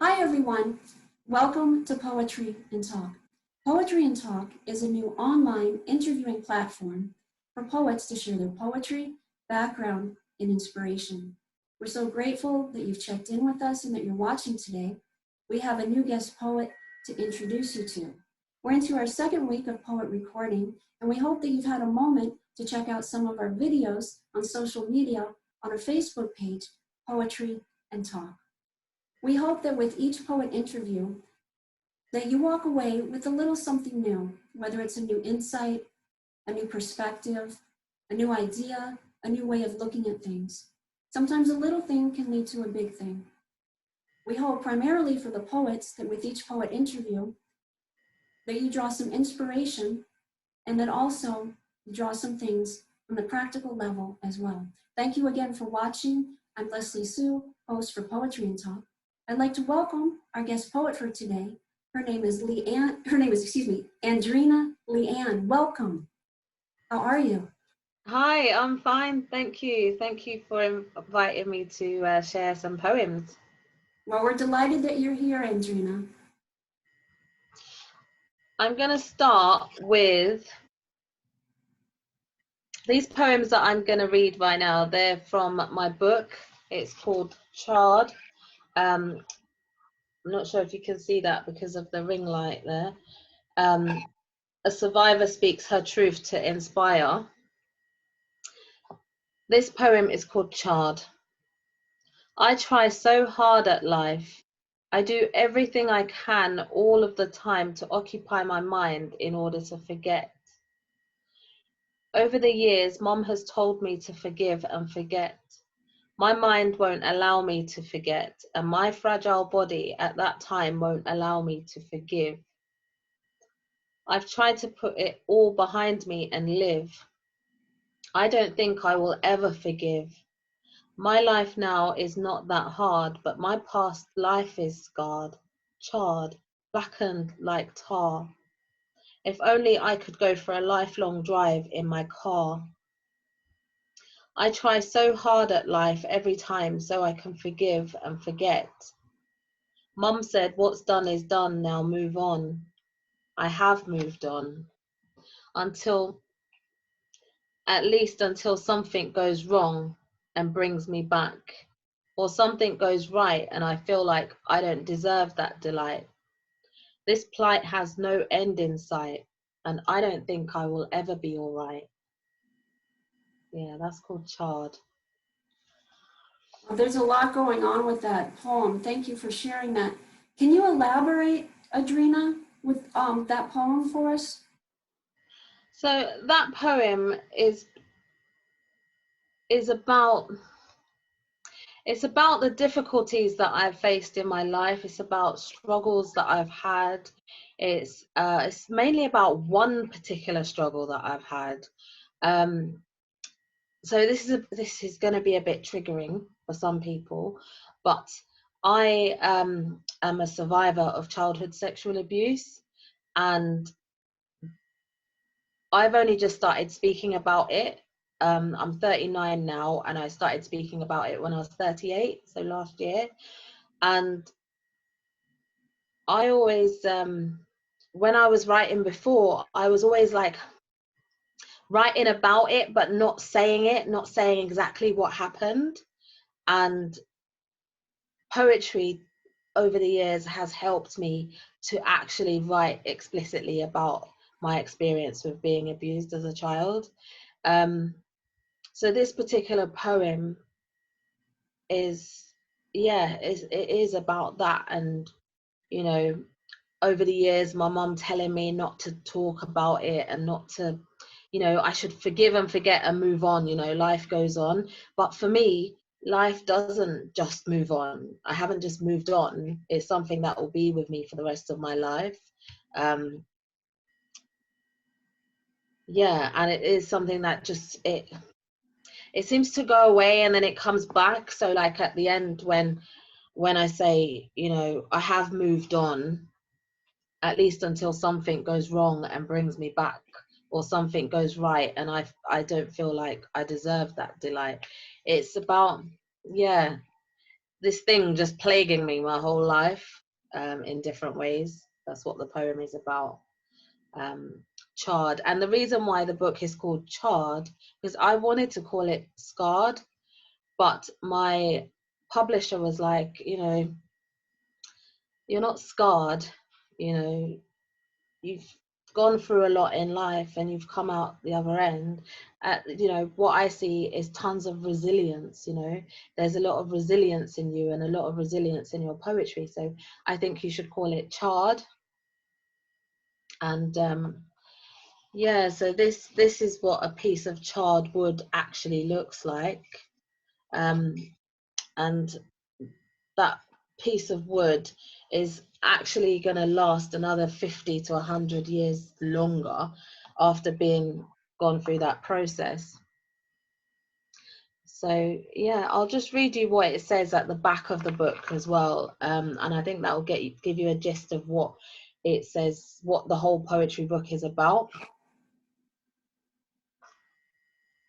Hi everyone, welcome to Poetry and Talk. Poetry and Talk is a new online interviewing platform for poets to share their poetry, background, and inspiration. We're so grateful that you've checked in with us and that you're watching today. We have a new guest poet to introduce you to. We're into our second week of poet recording, and we hope that you've had a moment to check out some of our videos on social media on our Facebook page, Poetry and Talk. We hope that with each poet interview, that you walk away with a little something new, whether it's a new insight, a new perspective, a new idea, a new way of looking at things. Sometimes a little thing can lead to a big thing. We hope primarily for the poets that with each poet interview, that you draw some inspiration and that also you draw some things from the practical level as well. Thank you again for watching. I'm Leslie Sue, host for Poetry and Talk. I'd like to welcome our guest poet for today. Her name is Andreena Leanne. Welcome. How are you? Hi, I'm fine. Thank you. Thank you for inviting me to share some poems. Well, we're delighted that you're here, Andreena. I'm going to start with these poems that I'm going to read right now. They're from my book. It's called Charred. I'm not sure if you can see that because of the ring light there. A survivor speaks her truth to inspire. This poem is called Charred. I try so hard at life. I do everything I can all of the time to occupy my mind in order to forget. Over the years, Mom has told me to forgive and forget. My mind won't allow me to forget, and my fragile body at that time won't allow me to forgive. I've tried to put it all behind me and live. I don't think I will ever forgive. My life now is not that hard, but my past life is scarred, charred, blackened like tar. If only I could go for a lifelong drive in my car. I try so hard at life every time so I can forgive and forget. Mum said, what's done is done, now move on. I have moved on. Until, at least until something goes wrong and brings me back. Or something goes right and I feel like I don't deserve that delight. This plight has no end in sight, and I don't think I will ever be all right. Yeah, that's called Charred. Well, there's a lot going on with that poem. Thank you for sharing that. Can you elaborate, Adrena, with that poem for us? So that poem is about it's about the difficulties that I've faced in my life. It's about struggles that I've had. It's mainly about one particular struggle that I've had. Um, so this is going to be a bit triggering for some people, but I am a survivor of childhood sexual abuse, and I've only just started speaking about it. I'm 39 now, and I started speaking about it when I was 38, so last year. And I always, when I was writing before, I was always like writing about it, but not saying it, not saying exactly what happened. And poetry over the years has helped me to actually write explicitly about my experience with being abused as a child. So this particular poem is, yeah, it is about that. And, you know, over the years, my mum telling me not to talk about it and not to, I should forgive and forget and move on, life goes on. But for me, life doesn't just move on. I haven't just moved on. It's something that will be with me for the rest of my life. Yeah, and it is something that just, it seems to go away and then it comes back. So like at the end, when I say, I have moved on, at least until something goes wrong and brings me back, or something goes right and I don't feel like I deserve that delight. It's about, yeah, this thing just plaguing me my whole life, in different ways. That's what the poem is about. Charred. And the reason why the book is called Charred, because I wanted to call it Scarred, but my publisher was like, you know, you're not scarred, you know, you've gone through a lot in life and you've come out the other end. You know, what I see is tons of resilience. You know, there's a lot of resilience in you and a lot of resilience in your poetry, so I think you should call it Charred. And yeah, so this is what a piece of charred wood actually looks like. And that piece of wood is actually going to last another 50 to 100 years longer after being gone through that process. So yeah, I'll just read you what it says at the back of the book as well, and I think that will give you a gist of what it says, what the whole poetry book is about.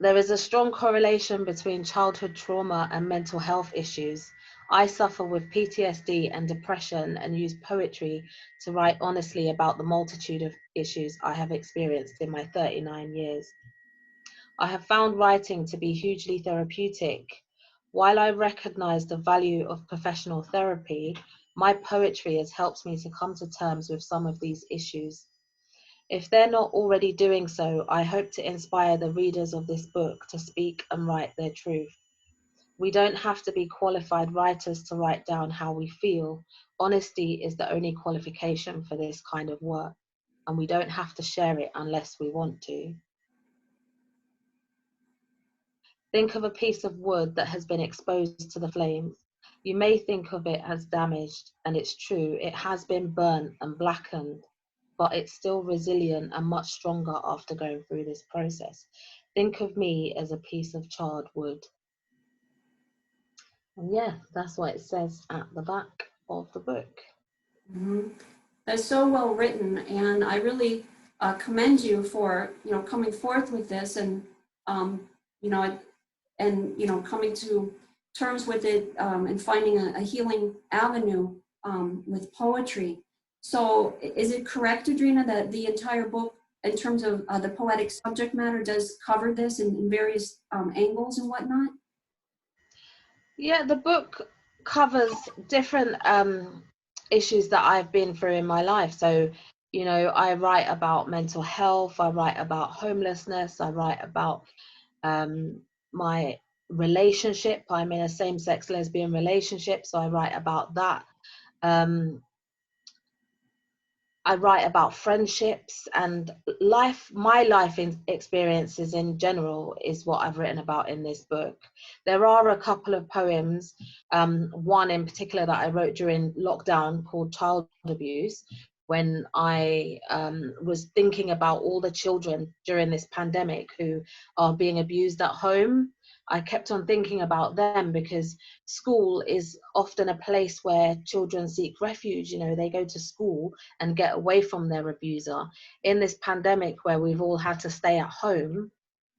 There is a strong correlation between childhood trauma and mental health issues. I suffer with PTSD and depression and use poetry to write honestly about the multitude of issues I have experienced in my 39 years. I have found writing to be hugely therapeutic. While I recognize the value of professional therapy, my poetry has helped me to come to terms with some of these issues. If they're not already doing so, I hope to inspire the readers of this book to speak and write their truth. We don't have to be qualified writers to write down how we feel. Honesty is the only qualification for this kind of work, and we don't have to share it unless we want to. Think of a piece of wood that has been exposed to the flames. You may think of it as damaged, and it's true, it has been burnt and blackened, but it's still resilient and much stronger after going through this process. Think of me as a piece of charred wood. And yeah, that's what it says at the back of the book. Mm-hmm. That's so well written, and I really commend you for, you know, coming forth with this, and you know, and you know, coming to terms with it, and finding a healing avenue with poetry. So is it correct, Andreena, that the entire book, in terms of the poetic subject matter, does cover this in various angles and whatnot? Yeah, the book covers different issues that I've been through in my life. So, you know, I write about mental health, I write about homelessness, I write about my relationship. I'm in a same-sex lesbian relationship, so I write about that. I write about friendships and life. My life experiences in general is what I've written about in this book. There are a couple of poems, one in particular that I wrote during lockdown called Child Abuse, when I was thinking about all the children during this pandemic who are being abused at home. I kept on thinking about them because school is often a place where children seek refuge. You know, they go to school and get away from their abuser. In this pandemic where we've all had to stay at home,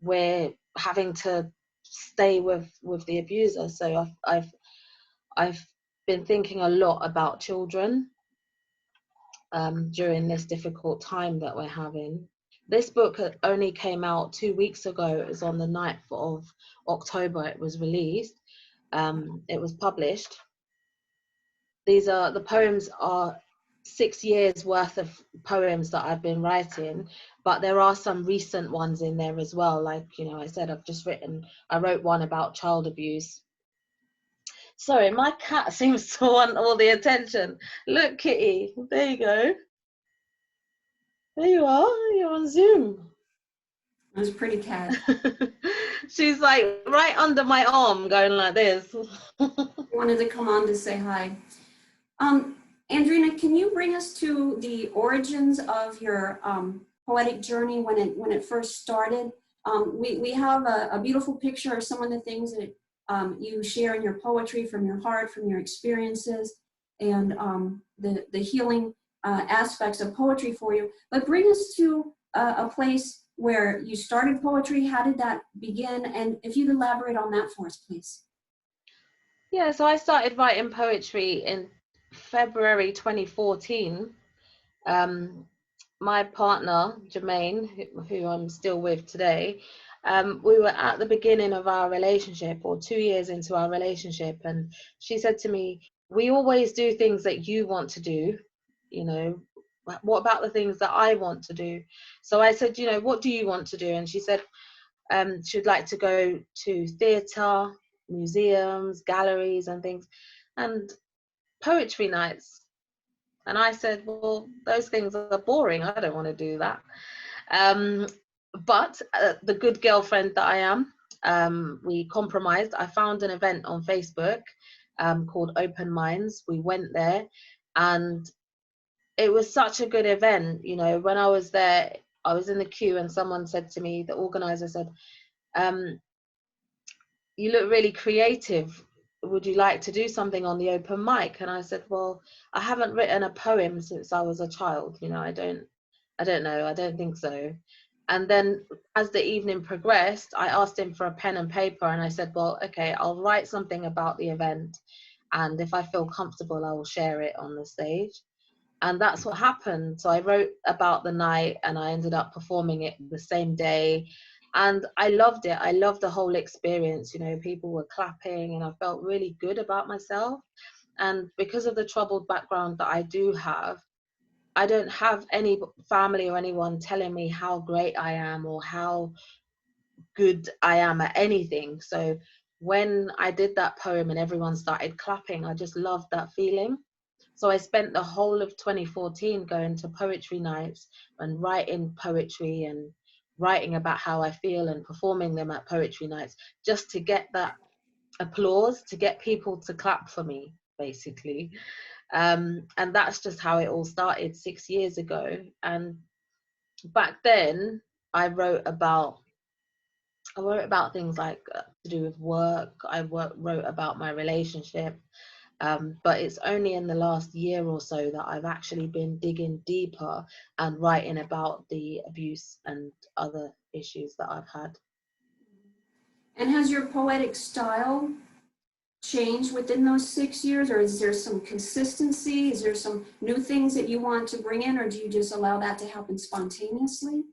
we're having to stay with the abuser. So I've been thinking a lot about children during this difficult time that we're having. This book only came out 2 weeks ago. It was on the 9th of October it was released. It was published. The poems are 6 years worth of poems that I've been writing, but there are some recent ones in there as well. Like, you know, I said, I wrote one about child abuse. Sorry, my cat seems to want all the attention. Look, Kitty, there you go. There you are, you're on Zoom. It was a pretty cat. She's like right under my arm going like this. Wanted to come on to say hi. Andreena, can you bring us to the origins of your poetic journey when it first started? We have a beautiful picture of some of the things that you share in your poetry from your heart, from your experiences, and the healing aspects of poetry for you. But bring us to a place where you started poetry. How did that begin? And if you'd elaborate on that for us, please. Yeah, so I started writing poetry in February 2014. Um, my partner, Jermaine, who I'm still with today, we were at the beginning of our relationship, or 2 years into our relationship, and she said to me, "We always do things that you want to do, you know, what about the things that I want to do?" So I said, "What do you want to do?" And she said, she'd like to go to theatre, museums, galleries, and things, and poetry nights. And I said, "Well, those things are boring. I don't want to do that." Um, but the good girlfriend that I am, we compromised. I found an event on Facebook called Open Minds. We went there, and it was such a good event. When I was there, I was in the queue, and someone said to me, the organizer said, um, "You look really creative. Would you like to do something on the open mic?" And I said, "Well, I haven't written a poem since I was a child. I don't know. I don't think so." And then as the evening progressed, I asked him for a pen and paper, and I said, "Well, okay, I'll write something about the event. And if I feel comfortable, I will share it on the stage." And that's what happened. So I wrote about the night, and I ended up performing it the same day, and I loved it. I loved the whole experience. People were clapping, and I felt really good about myself. And because of the troubled background that I do have, I don't have any family or anyone telling me how great I am or how good I am at anything. So when I did that poem and everyone started clapping, I just loved that feeling. So I spent the whole of 2014 going to poetry nights and writing poetry and writing about how I feel and performing them at poetry nights, just to get that applause, to get people to clap for me, basically. And that's just how it all started 6 years ago. And back then, I wrote about things like to do with work. Wrote about my relationship. But it's only in the last year or so that I've actually been digging deeper and writing about the abuse and other issues that I've had. And has your poetic style changed within those 6 years, or is there some consistency? Is there some new things that you want to bring in, or do you just allow that to happen spontaneously?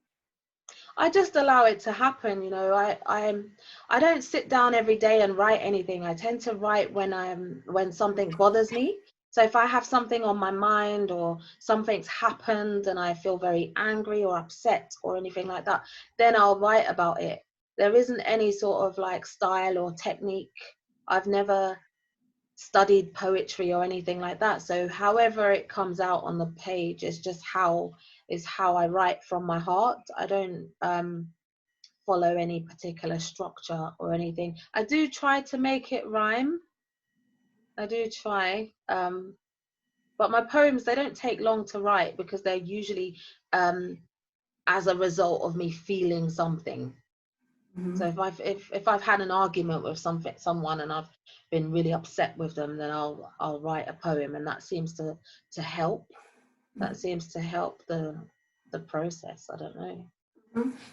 I just allow it to happen. I don't sit down every day and write anything. I tend to write when something bothers me. So if I have something on my mind, or something's happened and I feel very angry or upset or anything like that, then I'll write about it. There isn't any sort of like style or technique. I've never studied poetry or anything like that. So however it comes out on the page is just how I write from my heart. I don't follow any particular structure or anything. I do try to make it rhyme. I do try. But my poems, they don't take long to write, because they're usually as a result of me feeling something. So if I've had an argument with someone and I've been really upset with them, then I'll write a poem, and that seems to help. That seems to help the process. I don't know.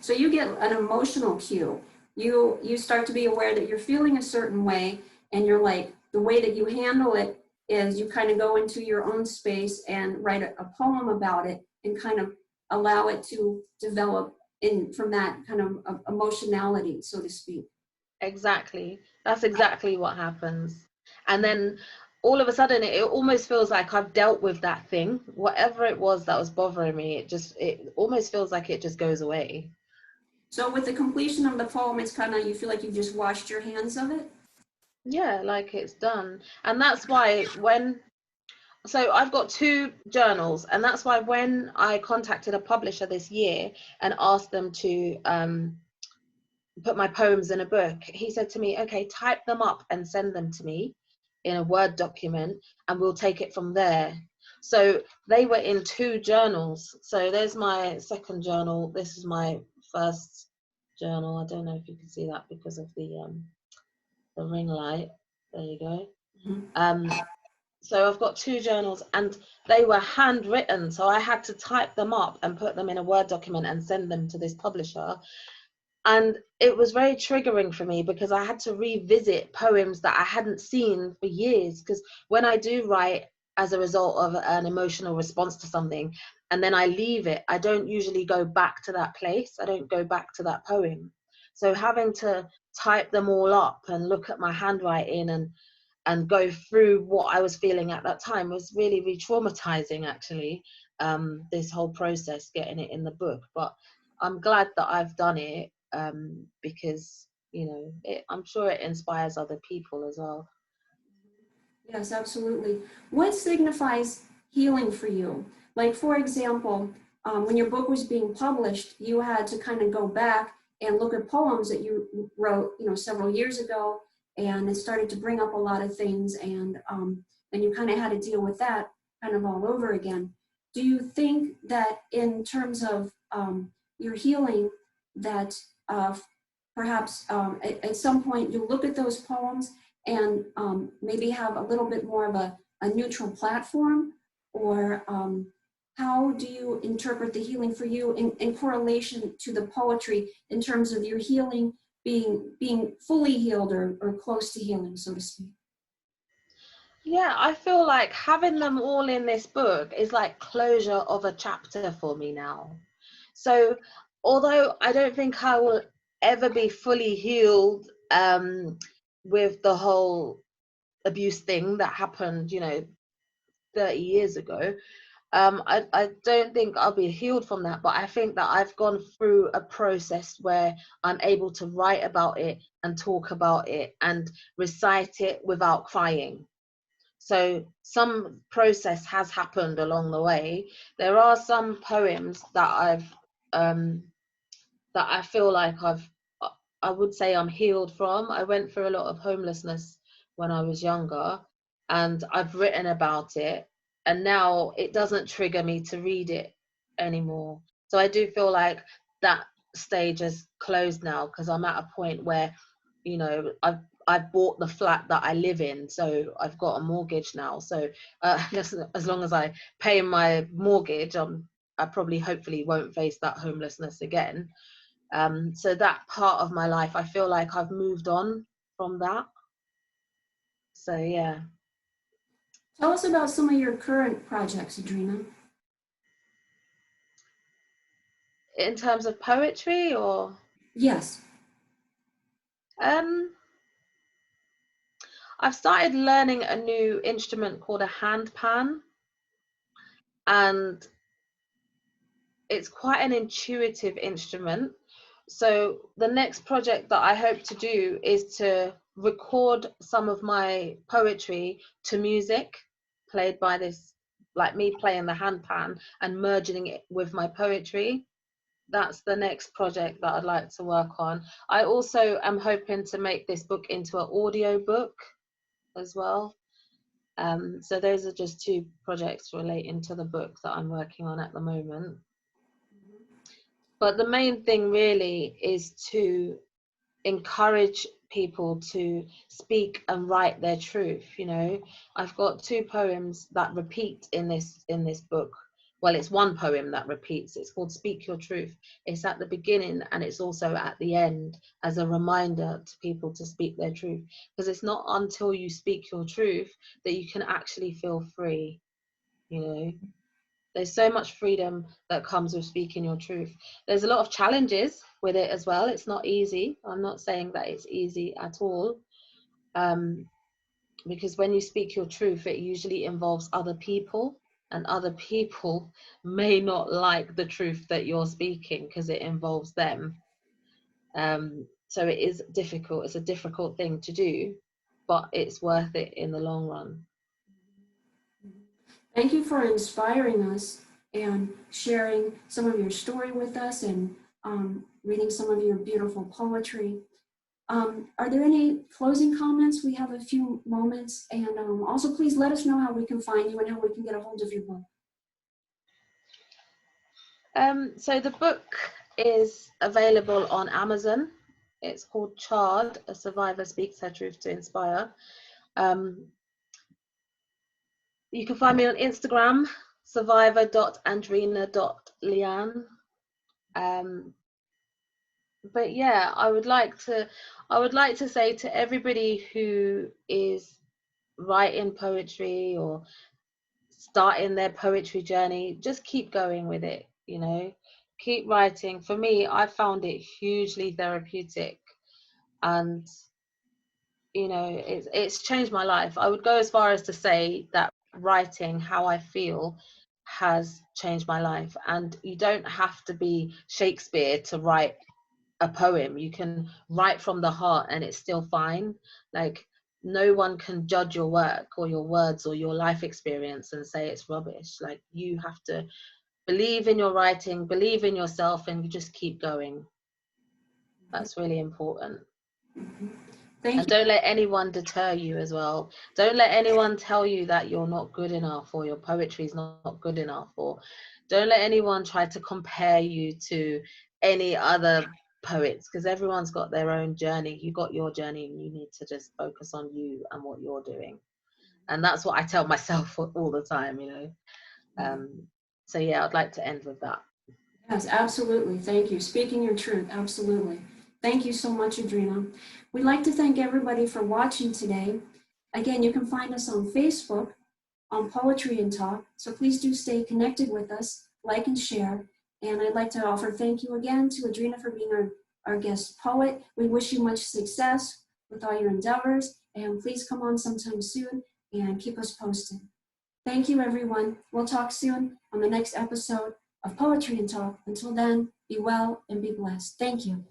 So you get an emotional cue. You start to be aware that you're feeling a certain way, and you're like, the way that you handle it is you kind of go into your own space and write a poem about it, and kind of allow it to develop in from that kind of emotionality, so to speak. Exactly. That's exactly what happens. And then all of a sudden it almost feels like I've dealt with that thing, whatever it was that was bothering me. It almost feels like it just goes away. So with the completion of the poem, it's kind of, you feel like you just washed your hands of it. Yeah, like it's done. And that's why so I've got two journals, and that's why when I contacted a publisher this year and asked them to put my poems in a book, he said to me, "Okay, type them up and send them to me in a Word document, and we'll take it from there." So they were in two journals. So there's my second journal. This is my first journal. I don't know if you can see that because of the ring light. There you go. So I've got two journals, and they were handwritten. So I had to type them up and put them in a Word document and send them to this publisher. And it was very triggering for me because I had to revisit poems that I hadn't seen for years. Because when I do write as a result of an emotional response to something, and then I leave it, I don't usually go back to that place. I don't go back to that poem. So having to type them all up and look at my handwriting and go through what I was feeling at that time was really re-traumatizing, actually, this whole process, getting it in the book. But I'm glad that I've done it, because, you know, I'm sure it inspires other people as well. Yes, absolutely. What signifies healing for you? Like, for example, when your book was being published, you had to kind of go back and look at poems that you wrote, several years ago, and it started to bring up a lot of things, and then you kind of had to deal with that kind of all over again. Do you think that in terms of your healing, that perhaps at some point you look at those poems and maybe have a little bit more of a neutral platform? Or how do you interpret the healing for you in correlation to the poetry in terms of your healing being fully healed or close to healing, so to speak? Yeah, I feel like having them all in this book is like closure of a chapter for me now. So although I don't think I will ever be fully healed, with the whole abuse thing that happened, 30 years ago, I don't think I'll be healed from that, but I think that I've gone through a process where I'm able to write about it and talk about it and recite it without crying. So some process has happened along the way. There are some poems um, that I feel like I would say I'm healed from. I went through a lot of homelessness when I was younger, and I've written about it, and now it doesn't trigger me to read it anymore. So I do feel like that stage is closed now, because I'm at a point where, I've bought the flat that I live in, so I've got a mortgage now. So just as long as I pay my mortgage, I probably hopefully won't face that homelessness again. So that part of my life, I feel like I've moved on from that. So yeah. Tell us about some of your current projects, Andreena. In terms of poetry, or Yes. um, I've started learning a new instrument called a handpan, and it's quite an intuitive instrument. So the next project that I hope to do is to record some of my poetry to music played by this, like me playing the handpan and merging it with my poetry. That's the next project that I'd like to work on. I also am hoping to make this book into an audio book as well. So those are just two projects relating to the book that I'm working on at the moment. But the main thing really is to encourage people to speak and write their truth. I've got two poems that repeat in this book. Well, it's one poem that repeats. It's called Speak Your Truth. It's at the beginning and it's also at the end, as a reminder to people to speak their truth, because it's not until you speak your truth that you can actually feel free. There's so much freedom that comes with speaking your truth. There's a lot of challenges with it as well. It's not easy. I'm not saying that it's easy at all. Because when you speak your truth, it usually involves other people, and other people may not like the truth that you're speaking because it involves them. So it is difficult. It's a difficult thing to do, but it's worth it in the long run. Thank you for inspiring us and sharing some of your story with us and reading some of your beautiful poetry. Are there any closing comments? We have a few moments, and also please let us know how we can find you and how we can get a hold of your book. So the book is available on Amazon. It's called CHARRED, A Survivor Speaks Her Truth to Inspire. You can find me on Instagram, survivor.andreena.leanne. But yeah, I would like to say to everybody who is writing poetry or starting their poetry journey, just keep going with it, keep writing. For me, I found it hugely therapeutic, and it's changed my life. I would go as far as to say that writing how I feel has changed my life. And you don't have to be Shakespeare to write a poem. You can write from the heart and it's still fine. Like, no one can judge your work or your words or your life experience and say it's rubbish. Like, you have to believe in your writing, believe in yourself, and you just keep going. That's really important. Thank And you. don't let anyone deter you as well. Don't let anyone tell you that you're not good enough or your poetry is not good enough, or don't let anyone try to compare you to any other poets, because everyone's got their own journey. You got your journey and you need to just focus on you and what you're doing. And that's what I tell myself all the time. So yeah, I'd like to end with that. Yes, absolutely. Thank you. Speaking your truth, absolutely. Thank you so much, Andreena. We'd like to thank everybody for watching today. Again, you can find us on Facebook on Poetry and Talk, so please do stay connected with us, like and share. And I'd like to offer thank you again to Andreena for being our guest poet. We wish you much success with all your endeavors, and please come on sometime soon and keep us posted. Thank you, everyone. We'll talk soon on the next episode of Poetry and Talk. Until then, be well and be blessed. Thank you.